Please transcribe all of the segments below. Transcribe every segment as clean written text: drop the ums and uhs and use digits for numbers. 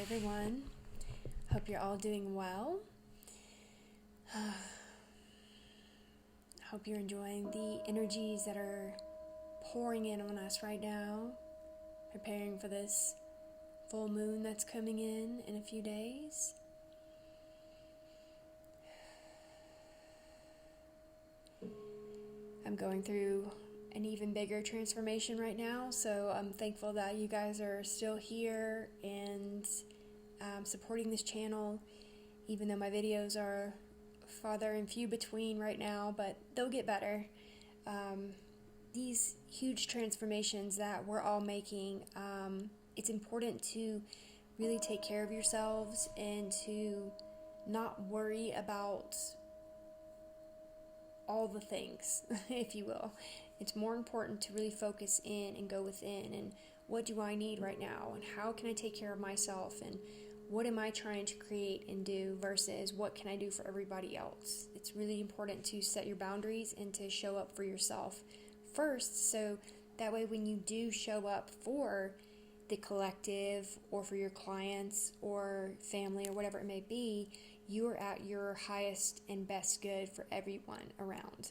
everyone. Hope you're all doing well. Hope you're enjoying the energies that are pouring in on us right now, preparing for this full moon that's coming in a few days. I'm going through an even bigger transformation right now, so I'm thankful that you guys are still here and supporting this channel, even though my videos are farther and few between right now, but they'll get better. These huge transformations that we're all making, it's important to really take care of yourselves and to not worry about all the things, if you will. It's more important to really focus in and go within and what do I need right now and how can I take care of myself and what am I trying to create and do versus what can I do for everybody else. It's really important to set your boundaries and to show up for yourself first, so that way when you do show up for the collective or for your clients or family or whatever it may be, you are at your highest and best good for everyone around.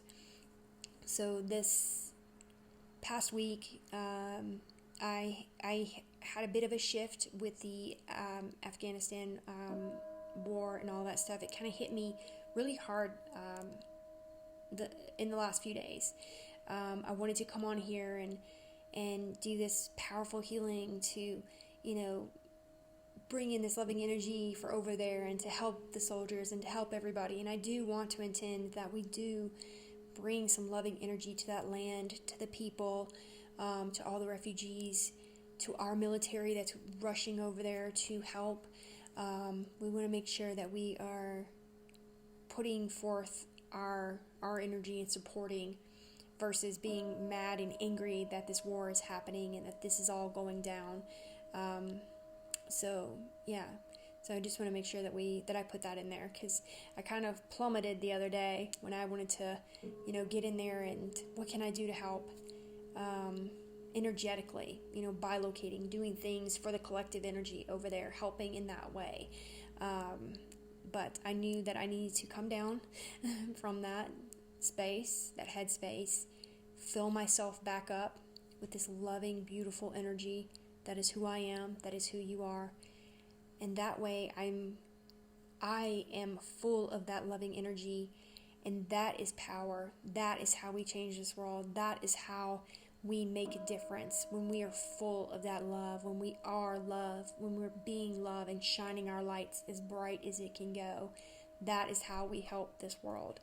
So this past week, I had a bit of a shift with the Afghanistan war and all that stuff. It kind of hit me really hard in the last few days. I wanted to come on here and do this powerful healing to, bring in this loving energy for over there and to help the soldiers and to help everybody. And I do want to intend that we do bring some loving energy to that land, to the people, to all the refugees, to our military that's rushing over there to help. We want to make sure that we are putting forth our energy and supporting versus being mad and angry that this war is happening and that this is all going down. So I just want to make sure that I put that in there, because I kind of plummeted the other day when I wanted to, get in there and what can I do to help energetically, bilocating, doing things for the collective energy over there, helping in that way. But I knew that I needed to come down from that space, that headspace, fill myself back up with this loving, beautiful energy. That is who I am. That is who you are. And that way I am full of that loving energy. And that is power. That is how we change this world. That is how we make a difference. When we are full of that love, when we are love, when we're being love and shining our lights as bright as it can go, that is how we help this world.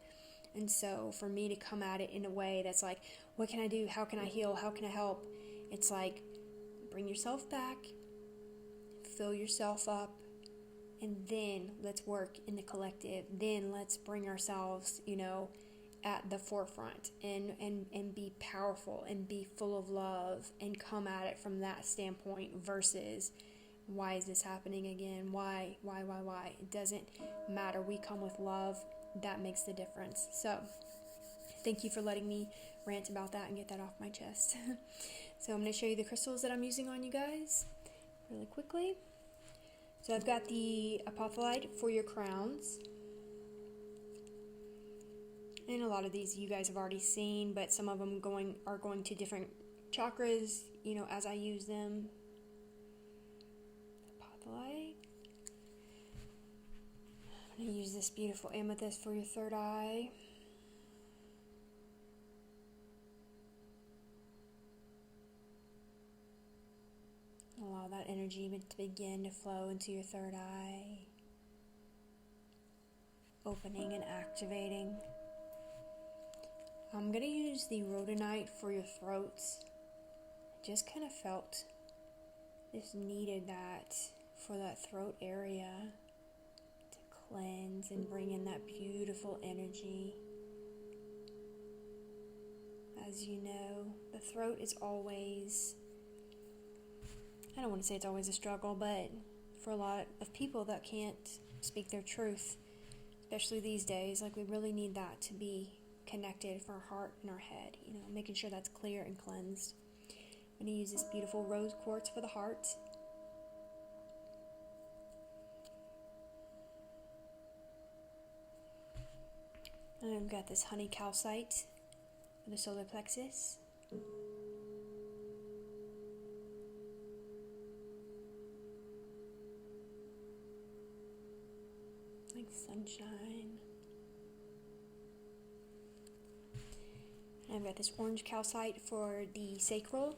And so for me to come at it in a way that's like, what can I do? How can I heal? How can I help? It's like, bring yourself back, fill yourself up, and then let's work in the collective. Then let's bring ourselves, at the forefront and be powerful and be full of love and come at it from that standpoint versus why is this happening again? Why? It doesn't matter. We come with love. That makes the difference. So thank you for letting me rant about that and get that off my chest. So I'm going to show you the crystals that I'm using on you guys really quickly. So I've got the apophyllite for your crowns. And a lot of these you guys have already seen, but some of them are going to different chakras, as I use them. Apophyllite. I'm going to use this beautiful amethyst for your third eye. Allow that energy to begin to flow into your third eye, opening and activating. I'm going to use the rhodonite for your throats. I just kind of felt this needed that for that throat area to cleanse and bring in that beautiful energy. As you know, the throat is always, I don't want to say it's always a struggle, but for a lot of people that can't speak their truth, especially these days, we really need that to be connected for our heart and our head, making sure that's clear and cleansed. I'm going to use this beautiful rose quartz for the heart. And I've got this honey calcite for the solar plexus. Like sunshine. And I've got this orange calcite for the sacral.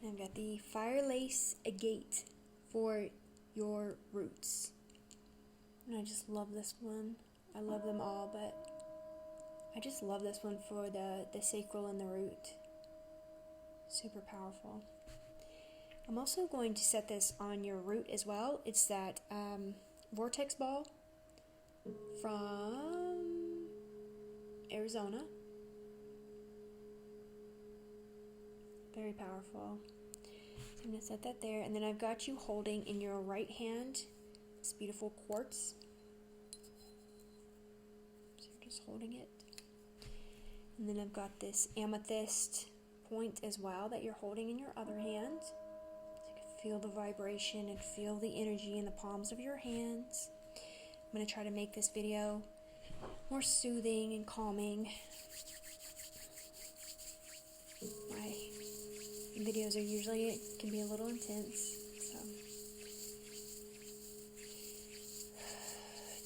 And I've got the fire lace agate for your roots. And I just love this one. I love them all, but I just love this one for the sacral and the root. Super powerful. I'm also going to set this on your root as well. It's that vortex ball from Arizona. Very powerful. So I'm going to set that there. And then I've got you holding in your right hand this beautiful quartz. So you're just holding it. And then I've got this amethyst point as well that you're holding in your other hand. So you can feel the vibration and feel the energy in the palms of your hands. I'm going to try to make this video more soothing and calming. My videos are usually, it can be a little intense, so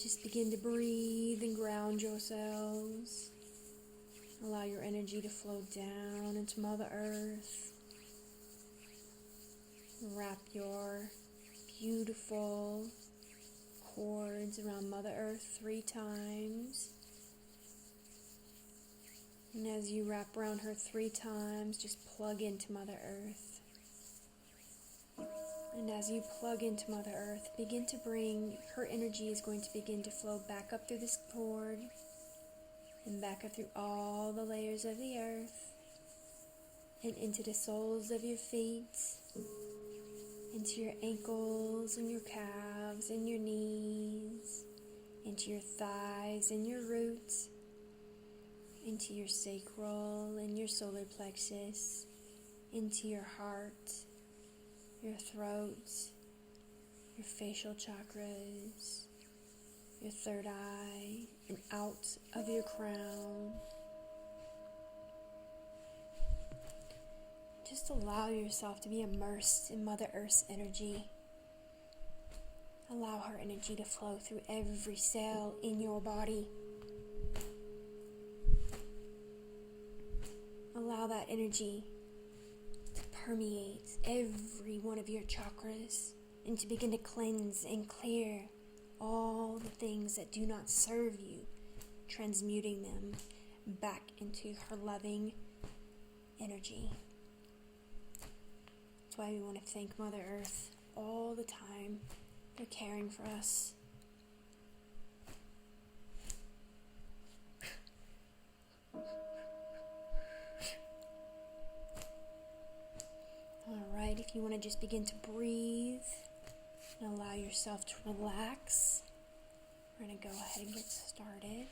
just begin to breathe and ground yourselves. Allow your energy to flow down into Mother Earth. Wrap your beautiful cords around Mother Earth 3 times. And as you wrap around her 3 times, just plug into Mother Earth. And as you plug into Mother Earth, begin to bring, her energy is going to begin to flow back up through this cord and back up through all the layers of the earth and into the soles of your feet, into your ankles and your calves and your knees, into your thighs and your roots, into your sacral and your solar plexus, into your heart, your throat, your facial chakras, your third eye, and out of your crown. Just allow yourself to be immersed in Mother Earth's energy. Allow her energy to flow through every cell in your body. Allow that energy to permeate every one of your chakras and to begin to cleanse and clear all the things that do not serve you, transmuting them back into her loving energy. That's why we want to thank Mother Earth all the time for caring for us. Alright, if you want to just begin to breathe and allow yourself to relax, we're going to go ahead and get started.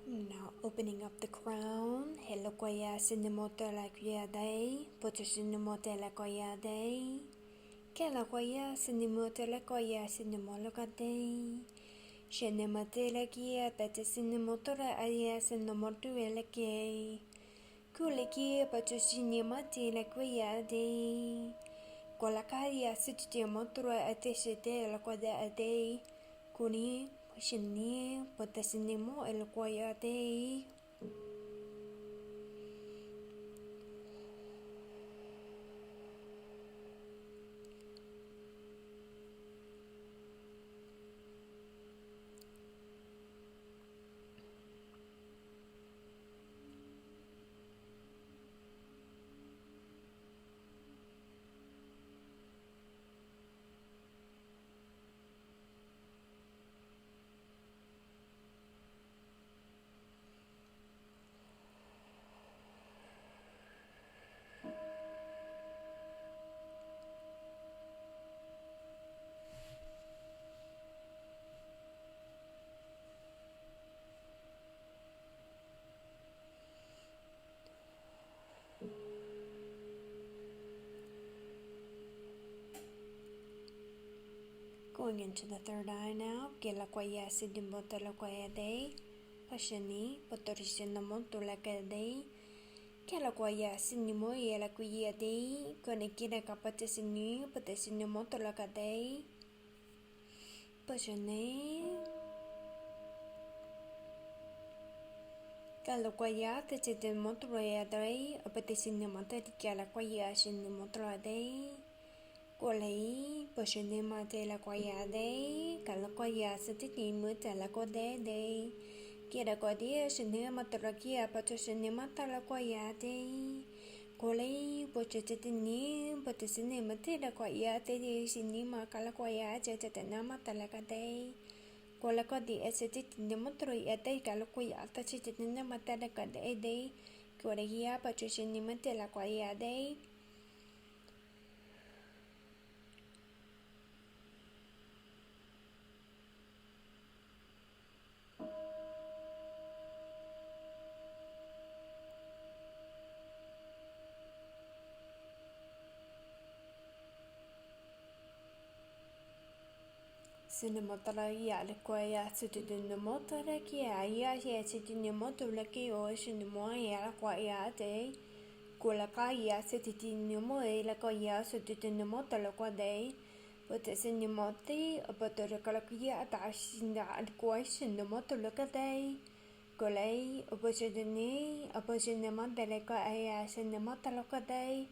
Now opening up the crown. Hello koya sinimoto la kuya day. Poto sinimoto la koya day. Kela koya sinimoto la koya sinimolo ka day. Shenemote la kia pete sinimoto la aya sinimoto la kay. Kule kia poto sinimote la koya day. Kola kaya sitimoto la ateshete la koya day. Kuni Shini potasinimo el koyate. Going into the third eye now. Kela kwaya sidimoto la kwaya day. Pashani, potorishinamoto la day. Kela kwaya sinimo yela kwaya day. Konekira kapate sinu, potesinimoto la day. Pashani. Kela kwaya tesidimoto la day. Potesinimoto kela kwaya sinimoto la day. Cô lấy bờ sân nêm mà thế là quay à đấy cả là quay à sẽ thích đi mới thế là có đấy đấy kia đã có đi sân nêm mà tự là kia bờ sân nêm mà ta là quay à đấy cô lấy bờ sân nêm bờ sân nêm mà thế là quay à đấy thì sân nêm mà cả là quay à chơi chơi nêm mà ta là cái đấy cô là có đi sẽ thích nêm mà tự là đấy cả là quay à ta chơi chơi nêm mà ta là cái đấy đấy cô lấy kia bờ sân nêm mà thế là quay à đấy Cinematografia le quaya cinematografia kia ia cinematografia o cinema ia quaya te kula kaya cinematografia la quaya cinematografia de but cinemati cinematografia ta sinda quaya cinematografia de kulai opposite cinematografia cinematografia de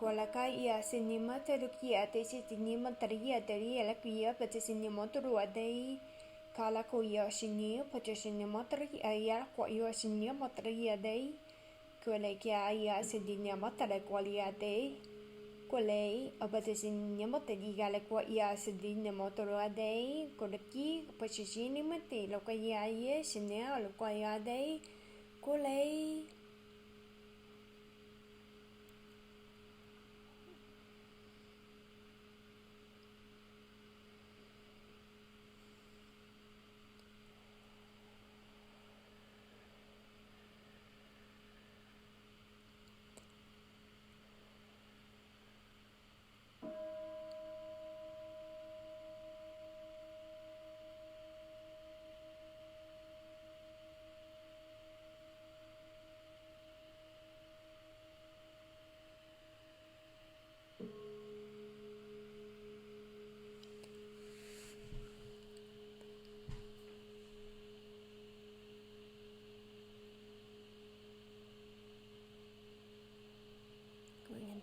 Kuala kaya sinima terukia te sinima taria teria la kia pate sinima turua dei kala kuya sinia pate sinima taria ya kuya sinima taria dei kuala kia ya sinima taria kuala dei kuala apate sinima taria la kuya sinima turua dei kuala ki pate sinima te lo kaya ye sinia lo kaya dei kuala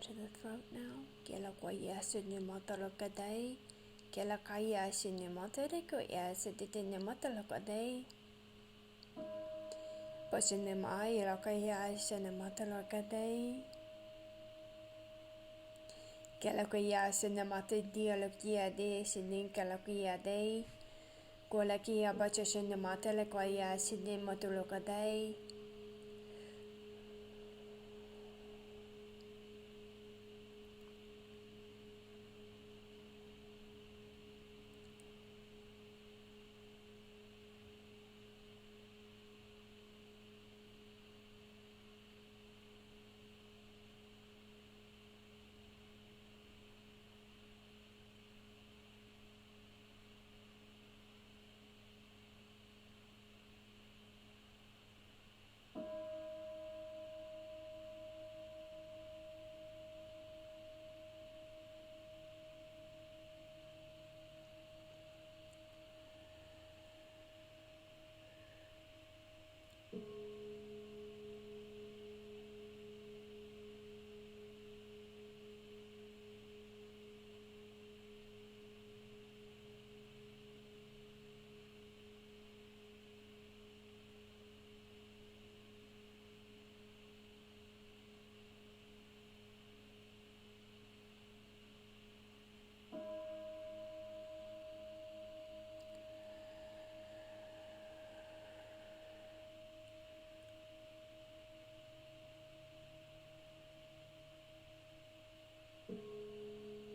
to the throat now. Kela kwaya sinema taloka day. Kela kaya sinema tere kwaya sinema taloka day. Pasinema yela kaya sinema taloka day. Kela kwaya sinema te dialogia de sinin kela kwaya day. Kola kia bacha sinema tele kwaya sinema taloka day.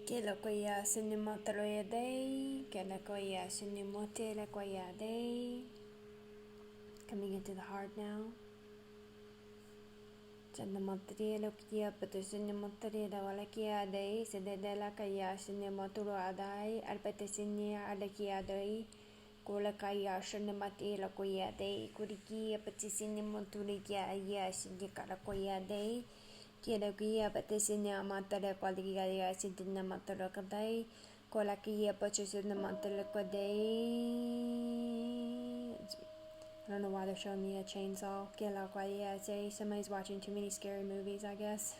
Kela kwaya sinema taloya day. Kela kwaya sinema tela kwaya day. Coming into the heart now. Channamatri lokia patusinamatri dawalakia day, Sededalakaya Sinematuru adai, Alpatesinia adakia day, Kolakaya Shanamati lakoya day, Kurikia patisinamaturikia aya Sindikalakoya day, Kirakia patesinia matara qualia Sidinamataraca day, Kolakia patusinamataraca day. I don't know why they're showing me a chainsaw. Say somebody's watching too many scary movies, I guess.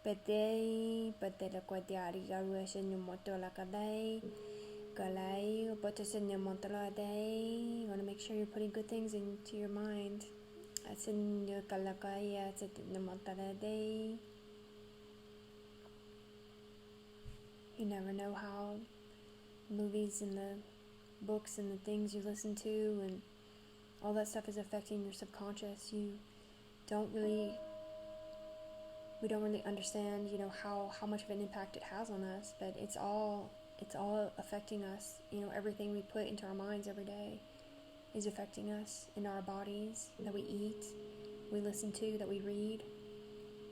But they la quadiari garuation your moto la caday. Galay, but to send your moto la day. You want to make sure you're putting good things into your mind. I send your kalakaya, it's the moto la day. You never know how movies and the books and the things you listen to and all that stuff is affecting your subconscious. We don't really understand, how much of an impact it has on us, but it's all affecting us. Everything we put into our minds every day is affecting us in our bodies, that we eat, we listen to, that we read.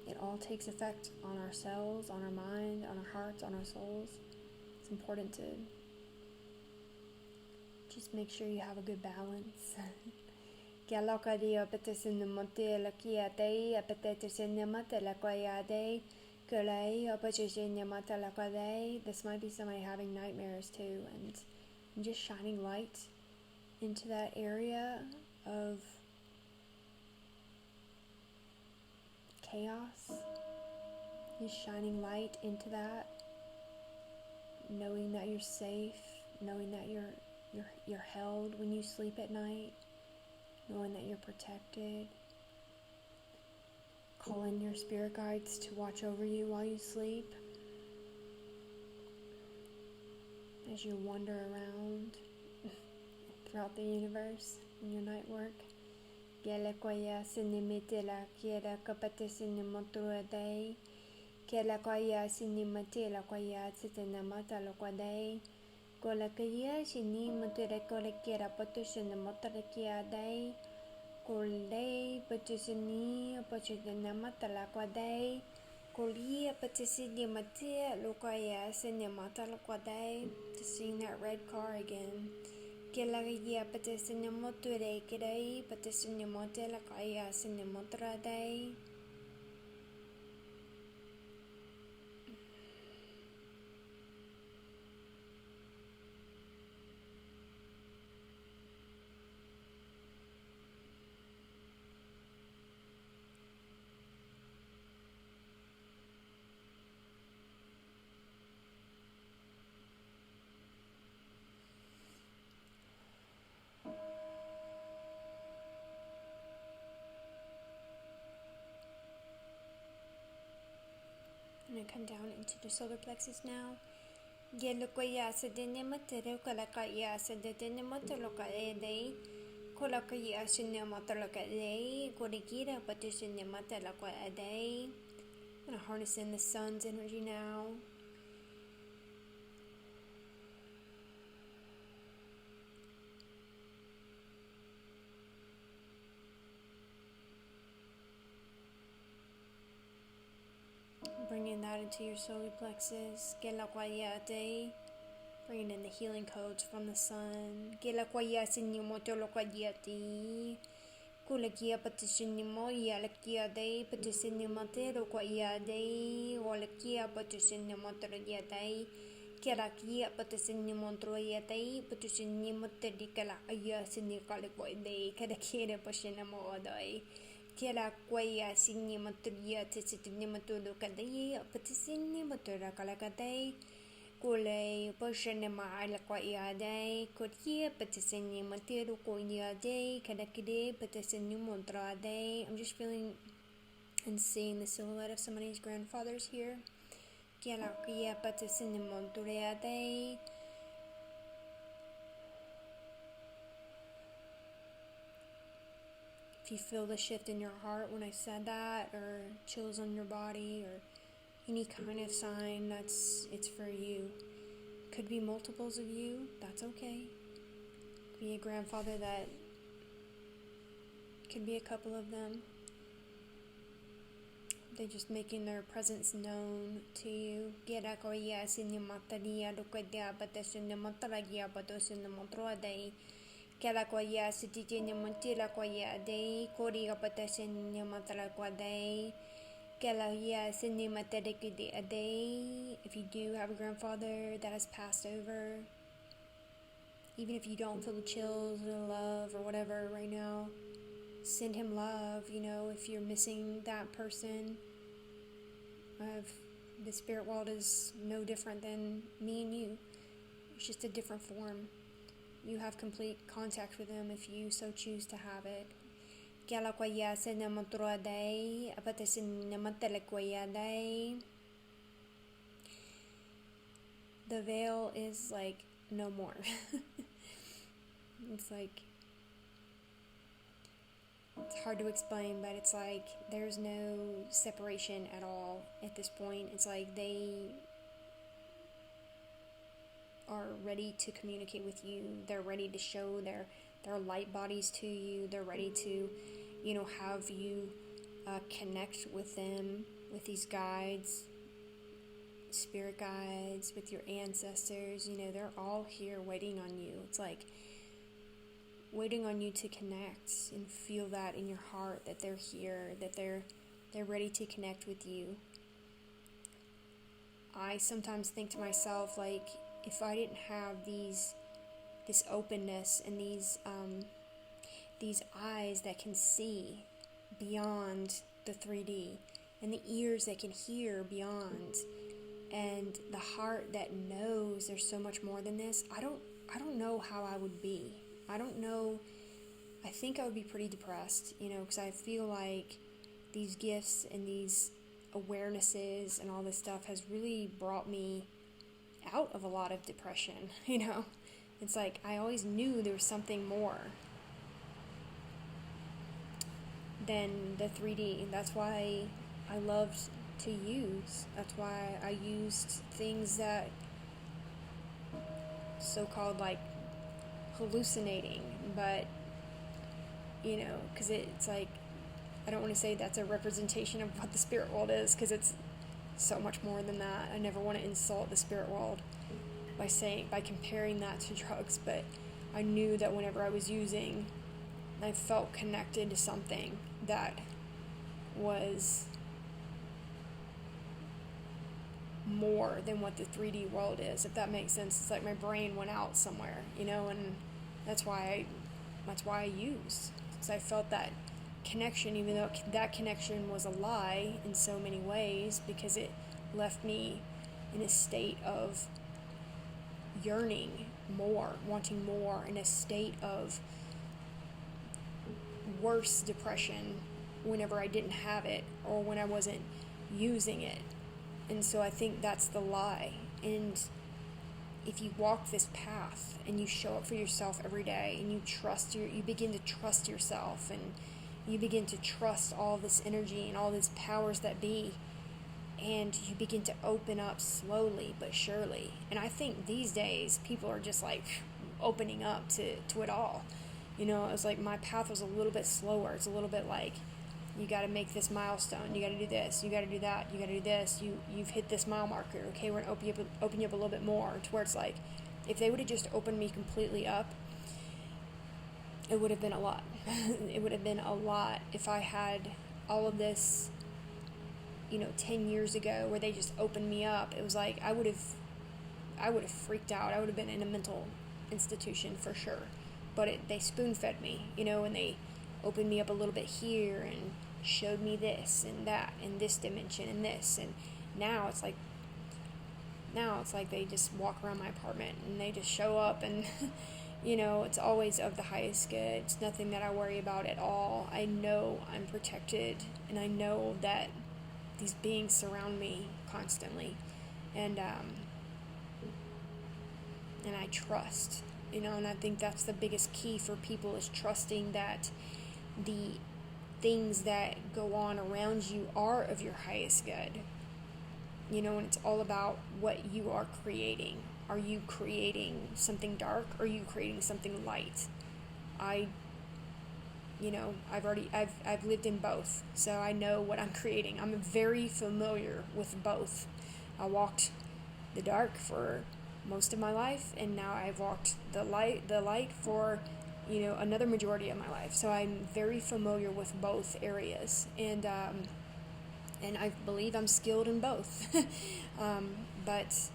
It all takes effect on our cells, on our mind, on our hearts, on our souls. It's important to just make sure you have a good balance. This might be somebody having nightmares too, and I'm just shining light into that area of chaos. Just shining light into that, knowing that you're safe, knowing that you're held when you sleep at night, knowing that you're protected. Call in your spirit guides to watch over you while you sleep, as you wander around throughout the universe in your night work. Kolakaya shini mutere kolakera patushin motarakia day. Kolay patusini patusina matalakwa day. Kolia patusini matia lokaya cinematalakwa day. To seeing that red car again. Kelakaya patusina moture kiday patusina motelakaya cinematra day. I'm going to come down into the solar plexus now. Gelukaya sedenimatere kolakaya sedenimatolokae kolakaya sinematolokae kolikira patisinematalakae. I'm going to harness in the sun's energy now. Bringing that into your solar plexus. Gelakwayate. Bringing in the healing codes from the sun. Gelakwayate nimotolokwayate. Kulakia patisinimo yalakiade patisinimate lokwayade. Walakia patisinimotroyate. Kelakia patisinimotroyate. Patisinimotrikala ayasinikalikwade. Kadakira pasinamo. Kera kwaya sinni maturia tisitni matulu kadai patisini matura kalakadai kule poshene maala kwaya dai kotia patisini matiru kwaya dai kadakide patisini mantra dai. I'm just feeling and seeing the silhouette of somebody's grandfathers here. Kera kwaya patisini mantura dai. If you feel the shift in your heart when I said that, or chills on your body, or any kind of sign, it's for you. Could be multiples of you, that's okay. Could be a grandfather, that could be a couple of them. They're just making their presence known to you. Gera koya sinyamataria dokadia batasunamataria batosunamotroadei. Gera koya sititinyamantila koya dei. Koria batasunyamatala quadei. Gera ya sinyamatadikudi a day. If you do have a grandfather that has passed over, even if you don't feel the chills or love or whatever right now, send him love. If you're missing that person, the spirit world is no different than me and you. It's just a different form. You have complete contact with him if you so choose to have it. The veil is like no more. It's hard to explain, but it's like there's no separation at all at this point. It's like they are ready to communicate with you. They're ready to show their light bodies to you. They're ready to, have you connect with them, with these guides, spirit guides, with your ancestors. They're all here waiting on you. It's like waiting on you to connect and feel that in your heart, that they're here, that they're ready to connect with you. I sometimes think to myself, like, if I didn't have this openness and these eyes that can see beyond the 3D, and the ears that can hear beyond, and the heart that knows there's so much more than this, I don't know how I would be. I don't know. I think I would be pretty depressed, because I feel like these gifts and these awarenesses and all this stuff has really brought me out of a lot of depression, It's like I always knew there was something more than the 3D. That's why I loved to use. That's why I used things that so-called like hallucinating, but because it's like, I don't want to say that's a representation of what the spirit world is, because it's so much more than that. I never want to insult the spirit world by comparing that to drugs, but I knew that whenever I was using, I felt connected to something that was more than what the 3D world is, if that makes sense. It's like my brain went out somewhere, and that's why I used, because I felt that connection, even though that connection was a lie in so many ways, because it left me in a state of yearning more, wanting more, in a state of worse depression whenever I didn't have it or when I wasn't using it. And so I think that's the lie. And if you walk this path and you show up for yourself every day, and you begin to trust yourself, and you begin to trust all this energy and all these powers that be, and you begin to open up slowly but surely. And I think these days people are just like opening up to it all. It was like my path was a little bit slower. It's a little bit like, you got to make this milestone, you got to do this, you got to do that, you got to do this, you've hit this mile marker, okay, we're going to open you up a little bit more, to where it's like, if they would have just opened me completely up, it would have been a lot. It would have been a lot if I had all of this, 10 years ago, where they just opened me up. It was like, I would have freaked out. I would have been in a mental institution for sure. But they spoon-fed me, and they opened me up a little bit here and showed me this and that and this dimension and this. And now it's like they just walk around my apartment and they just show up, and it's always of the highest good. It's nothing that I worry about at all. I know I'm protected, and I know that these beings surround me constantly, and I trust, and I think that's the biggest key for people, is trusting that the things that go on around you are of your highest good, and it's all about what you are creating. Are you creating something dark, or are you creating something light? I I've lived in both, so I know what I'm creating. I'm very familiar with both. I walked the dark for most of my life, and now I've walked the light for another majority of my life. So I'm very familiar with both areas, and I believe I'm skilled in both. but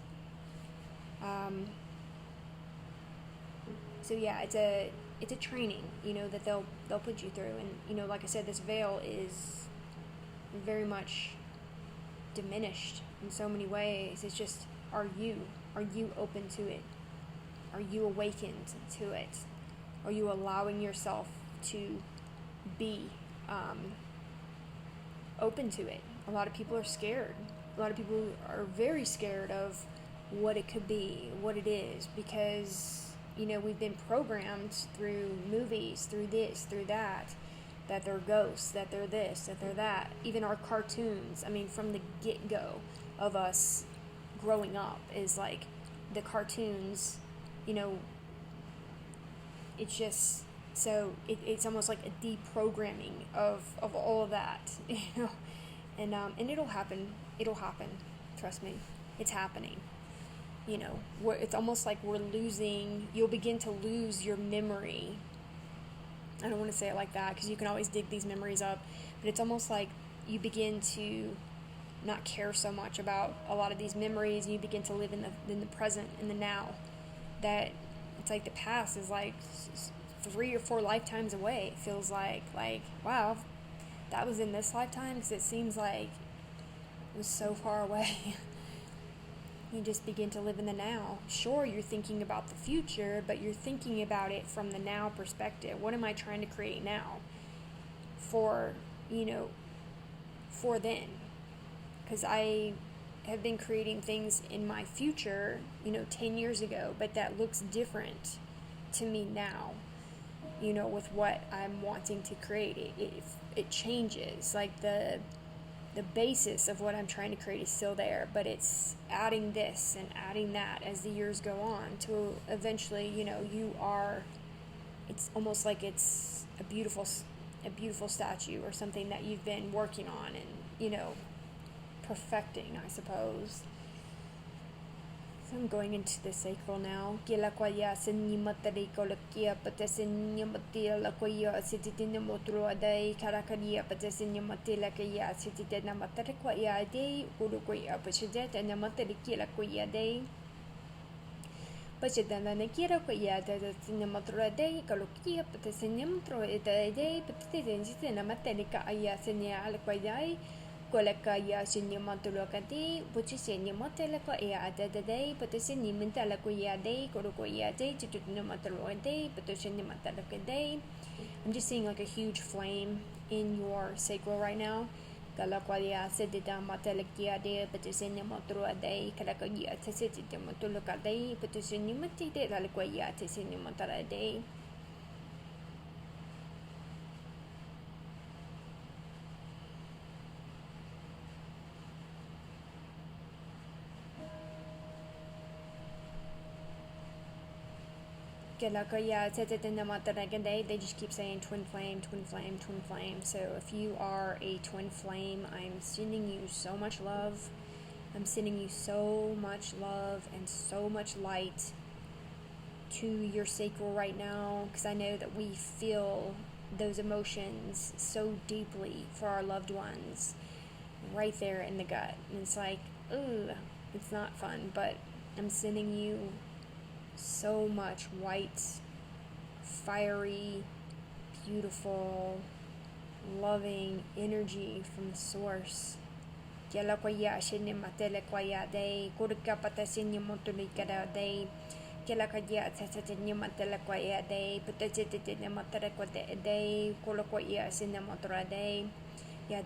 so yeah, it's a training, that they'll put you through, and like I said, this veil is very much diminished in so many ways. It's just, are you open to it? Are you awakened to it? Are you allowing yourself to be open to it? A lot of people are scared. A lot of people are very scared of what it could be, what it is, because we've been programmed through movies, through this, through that they're ghosts, that they're this, that they're that. Even our cartoons, from the get-go of us growing up, is like the cartoons, it's just, so it's almost like a deprogramming of all of that, and it'll happen, trust me, it's happening. It's almost like you'll begin to lose your memory. I don't want to say it like that, because you can always dig these memories up, but it's almost like you begin to not care so much about a lot of these memories, and you begin to live in the present, in the now. That it's like the past is like 3 or 4 lifetimes away. It feels like wow, that was in this lifetime, because it seems like it was so far away. You just begin to live in the now. Sure, you're thinking about the future, but you're thinking about it from the now perspective. What am I trying to create now for then? Because I have been creating things in my future, 10 years ago, but that looks different to me now, with what I'm wanting to create. It changes. Like the basis of what I'm trying to create is still there, but it's adding this and adding that as the years go on to eventually, it's almost like it's a beautiful statue or something that you've been working on and, perfecting, I suppose. So I'm going into the sacral now. Kolakaya Sinyamatulokati, Putisinimatelaco Eadade, Putisinimentalacoyade, Korokoyade, Tutunamataloade, Putusinimatalacade. I'm just seeing like a huge flame in your sacral right now. Galaqualia Sedita Matalakiade, Putusinimatruade, Kalakaya Tessitimatulocade, Putusinimati, Lalaquaya Tessinimatalade. They just keep saying twin flame, twin flame, twin flame. So if you are a twin flame, I'm sending you so much love. I'm sending you so much love and so much light to your sacral right now, because I know that we feel those emotions so deeply for our loved ones right there in the gut. And it's like, ugh, it's not fun, but I'm sending you so much white, fiery, beautiful, loving energy from the source. Yeah, they're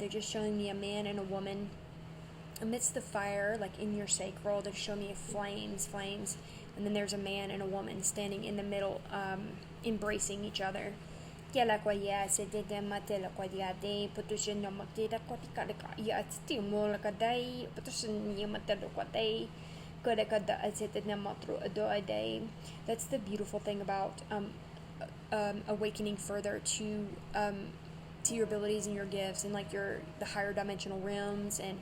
just showing me a man and a woman amidst the fire, like in your sacral. They're showing me flames, and then there's a man and a woman standing in the middle, embracing each other. That's the beautiful thing about awakening further to your abilities and your gifts and like the higher dimensional realms, and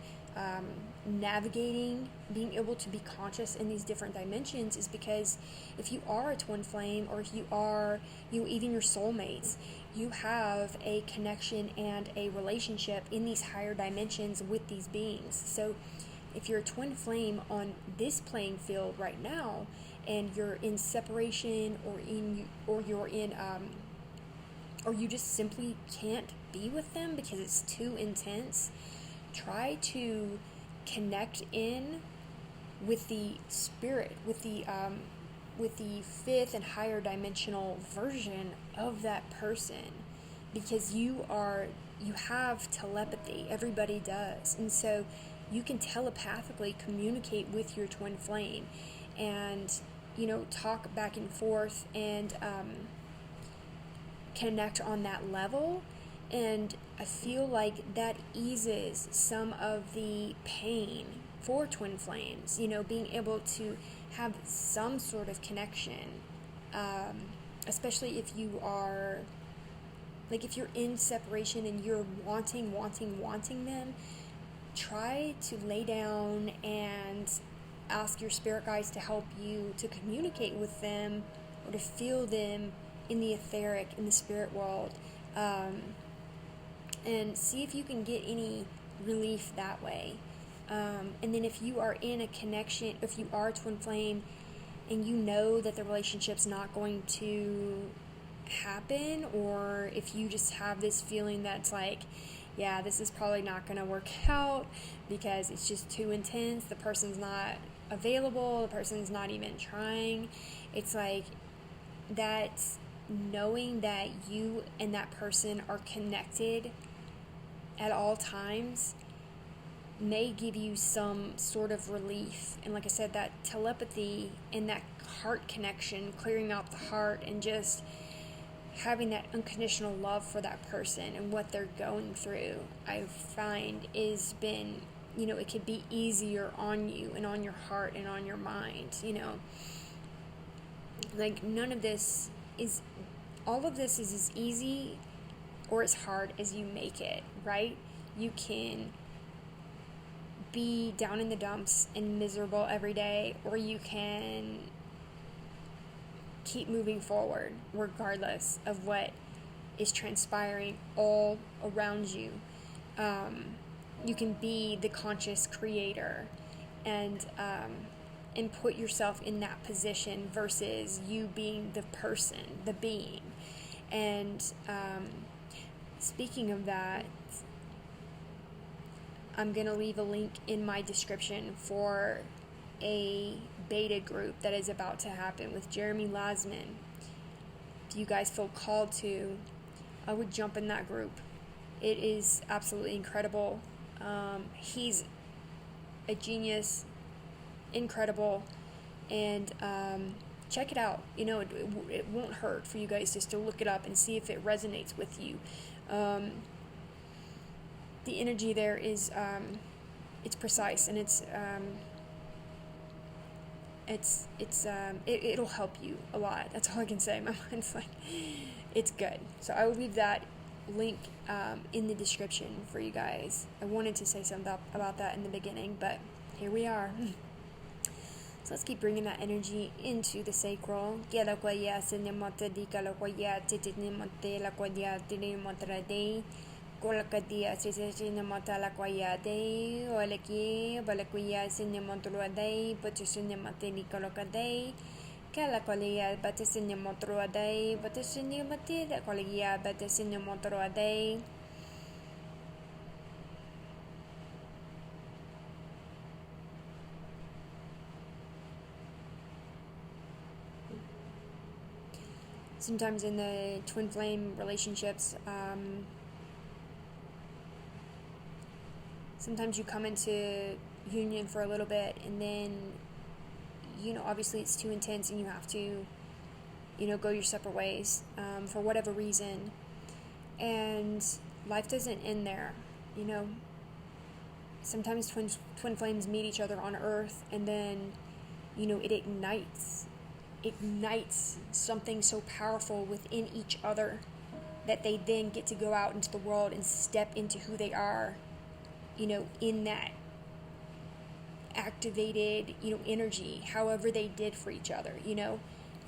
navigating, being able to be conscious in these different dimensions, is because if you are a twin flame, or if you are, even your soulmates, you have a connection and a relationship in these higher dimensions with these beings. So if you're a twin flame on this playing field right now, and you're in separation, or you just simply can't be with them because it's too intense, try to connect in with the spirit, with the fifth and higher dimensional version of that person, because you have telepathy. Everybody does. And so you can telepathically communicate with your twin flame and, talk back and forth and connect on that level. And I feel like that eases some of the pain for twin flames, being able to have some sort of connection, especially if you are, like, if you're in separation and you're wanting them. Try to lay down and ask your spirit guides to help you to communicate with them, or to feel them in the etheric, in the spirit world, and see if you can get any relief that way. And then if you are in a connection, if you are a twin flame and you know that the relationship's not going to happen, or if you just have this feeling that's like, yeah, this is probably not going to work out because it's just too intense, the person's not available, the person's not even trying, it's like that, knowing that you and that person are connected at all times may give you some sort of relief. And like I said, that telepathy and that heart connection, clearing out the heart and just having that unconditional love for that person and what they're going through, I find is been, it could be easier on you and on your heart and on your mind, like all of this is as easy or as hard as you make it, right? You can be down in the dumps and miserable every day, or you can keep moving forward regardless of what is transpiring all around you. You can be the conscious creator and put yourself in that position versus you being the person, the being. And speaking of that, I'm going to leave a link in my description for a beta group that is about to happen with Jeremy Lasman. If you guys feel called to, I would jump in that group. It is absolutely incredible. He's a genius, incredible, and check it out. It won't hurt for you guys just to look it up and see if it resonates with you. The energy there is it's precise, and it'll help you a lot. That's all I can say. My mind's like, it's good. So I will leave that link in the description for you guys. I wanted to say something about that in the beginning, but here we are. So let's keep bringing that energy into the sacral. Kolakadia sisina matala kwayade, oleki, balakuya sinya montruade, patusina matini kolokade, Calacolia, Batisina montruade, Batisina matida, Colia, Batisina montruade. Sometimes in the twin flame relationships, sometimes you come into union for a little bit, and then, obviously it's too intense and you have to, go your separate ways for whatever reason. And life doesn't end there, Sometimes twin flames meet each other on Earth, and then, it ignites ignites something so powerful within each other that they then get to go out into the world and step into who they are, in that activated, energy, however they did for each other, and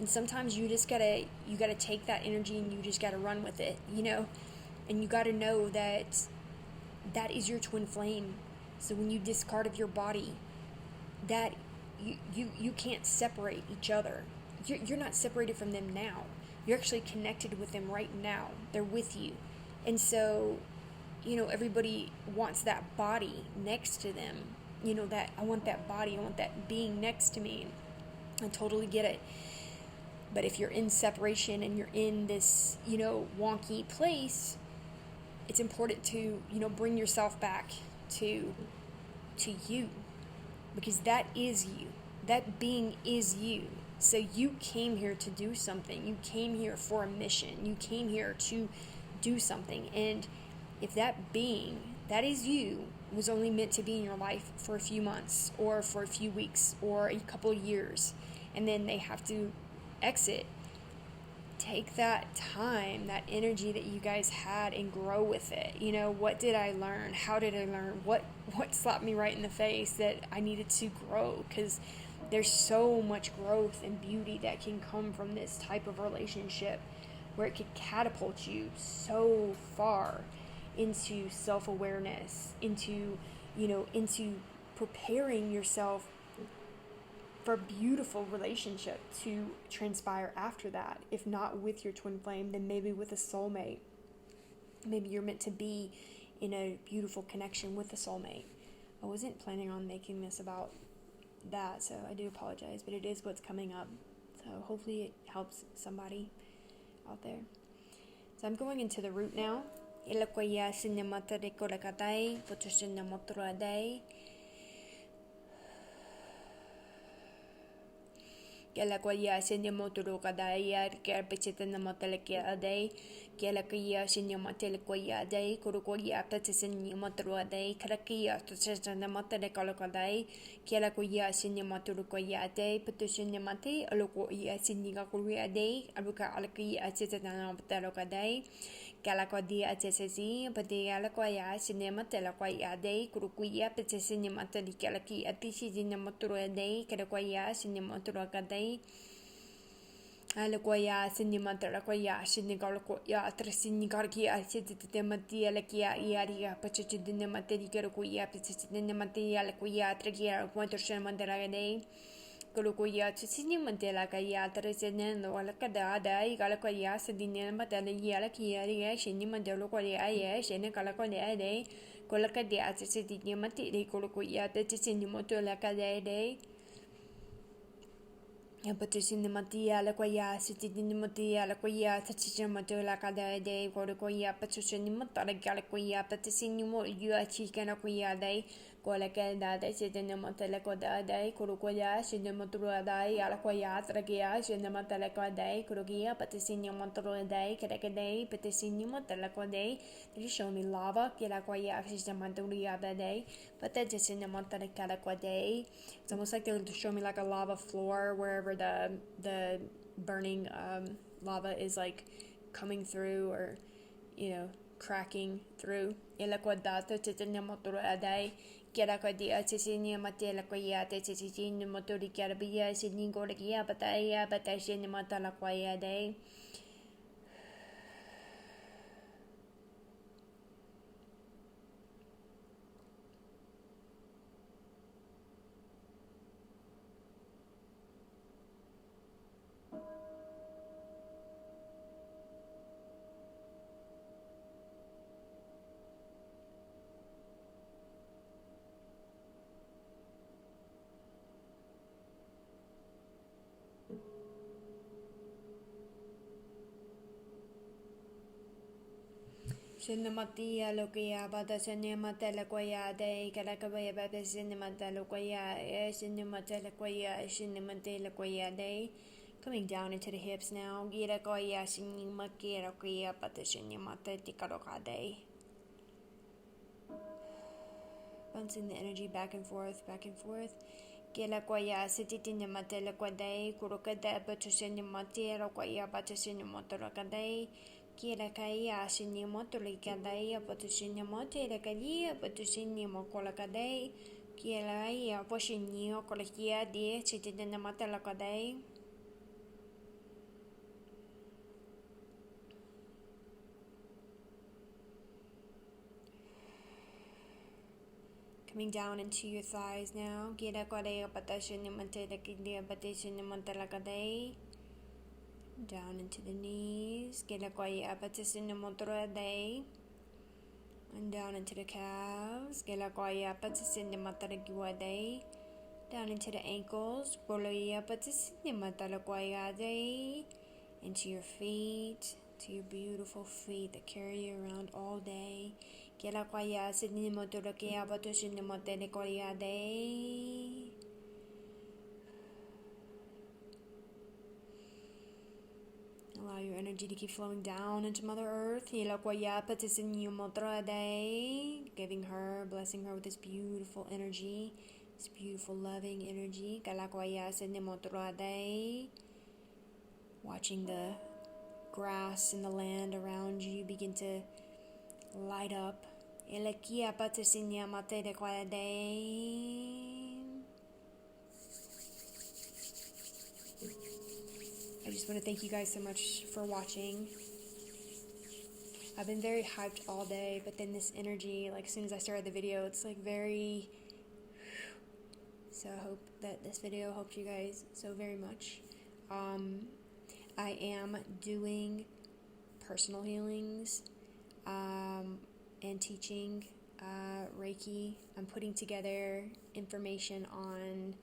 sometimes you gotta take that energy and you just gotta run with it, and you gotta know that is your twin flame. So when you discard of your body, that you can't separate each other. You're not separated from them now. You're actually connected with them right now. They're with you. And so, everybody wants that body next to them. That I want that body, I want that being next to me. I totally get it. But if you're in separation and you're in this, wonky place, it's important to, bring yourself back to you. Because that is you. That being is you. So you came here to do something. You came here for a mission. You came here to do something. And if that being, that is you, was only meant to be in your life for a few months or for a few weeks or a couple years, and then they have to exit, take that time, that energy that you guys had, and grow with it. What did I learn? How did I learn? What slapped me right in the face that I needed to grow? Because there's so much growth and beauty that can come from this type of relationship, where it could catapult you so far into self-awareness, into preparing yourself for a beautiful relationship to transpire after that. If not with your twin flame, then maybe with a soulmate. Maybe you're meant to be in a beautiful connection with a soulmate. I wasn't planning on making this about that, so I do apologize, but it is what's coming up. So hopefully it helps somebody out there. So I'm going into the root now. Ilakwaya sinyamata de kolakatai, potusinyamoturadai. Kelakwaya sinyamoturukadai, kerpichitanamotelekiadai. Kelakwaya sinyamatelekwayadai, kurukwaya patisinyamoturadai, karakia tusisanamotelekolakadai. Kelakwaya sinyamaturukwayadai, potusinyamati, alokwaya sinyakuryadai, aluka alakia chitanamotelekodai. Kalakodia atesesi, Padialakoya, Cinema Telakoya Day, Kurukuya, Peticinema Telikalaki, Atishi Cinematura Day, Kalakoya, Cinematoraga Day, Alakoya, Cinema Telakoya, Cinegalakoya, Trasinigarkia, Cititematia, Lakia, Iaria, Pachicinema Telikaruya, Peticinematia, Lakoya, Tragia, Quantoshemandara Day. Kulukuya Chisinima de la Gaya, Teresenendo, Alacada, Galacoya, Sedinema de la Yalakia, Shinima de Locoya, Shene Calacoya Day, Colacadia, Sedinima de Colukuya, the Chisinimo to la Cada Day. Patricimatia, Lacoya, Sedinimotia, Lacoya, Tachima de la Cada Day, Colucoya, Patricianimata, Galacoya, Patricinimo, Uachicanacoya Day. Kolakada, Sidinamatelekoda, Kurukoya, Sidinamatruada, Alakoya, Tragia, Sidinamatelekoda, Kurugia, Patisinia Kadakade, Patisinia, they show me lava, Kilakoya, Sidamaturia day, but that's just Sidinamatelekoda. It's almost like they're show me like a lava floor wherever the burning lava is like coming through or cracking through. Ilakodata, Sidinamatruada. Kerakodia, Tisinia Matela Koya, Tisinia Motori Carabia, Sidney Gorgia, Bataya, Batashin Matalakoya day. Cinematia Lokia, but the cinema telequia day, Calacaway, but the cinema telequia, cinema telequia, cinema telequia day. Coming down into the hips now, Girakoya, cinema Girakoya, but the cinema telecaroca day. Bouncing the energy back and forth, Kela kwaya sititinya matela kwadai kurukada batusenya matera kwaya batusenya motora kadai kela kaya sinya motora kadai batusenya motera kaya batusenya mokola kadai kela ya poshinyo kolakia de sititinya matela kadai. Coming down into your thighs now. Gira kore patashinya mantela kidia patashinya mantela kadai. Down into the knees. Gira kore patashinya motora day. And down into the calves. Gira kore patashinya matala giwa day. Down into the ankles. Boloya patashinya matala kore day. Into your feet. To your beautiful feet that carry you around all day. Kela kwaya sidni motora kaya bato sidni motere kwaya day. Allow your energy to keep flowing down into Mother Earth. Kela kwaya pati sidni motora day. Giving her, blessing her with this beautiful energy, this beautiful loving energy. Kela kwaya sidni motora day. Watching the grass and the land around you begin to light up. I just want to thank you guys so much for watching. I've been very hyped all day, but then this energy, like as soon as I started the video, it's like very... So I hope that this video helped you guys so very much. I am doing personal healings and teaching Reiki. I'm putting together information on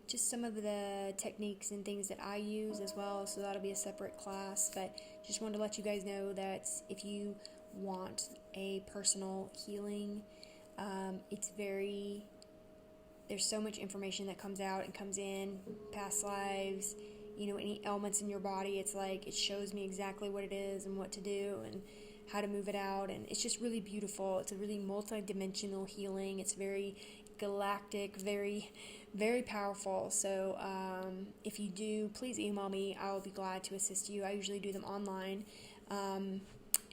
just some of the techniques and things that I use as well, so that'll be a separate class. But just wanted to let you guys know that if you want a personal healing, there's so much information that comes out and comes in, past lives, any ailments in your body. It's like it shows me exactly what it is and what to do and how to move it out, and it's just really beautiful. It's a really multi-dimensional healing. It's very galactic, very, very powerful. So if you do, please email me. I will be glad to assist you. I usually do them online, and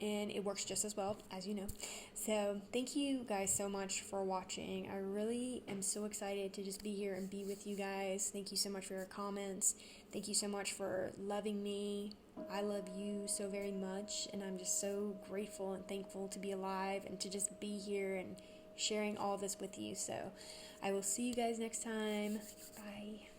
it works just as well, as you know. So thank you guys so much for watching. I really am so excited to just be here and be with you guys. Thank you so much for your comments. Thank you so much for loving me. I love you so very much, and I'm just so grateful and thankful to be alive and to just be here and sharing all this with you. So I will see you guys next time. Bye.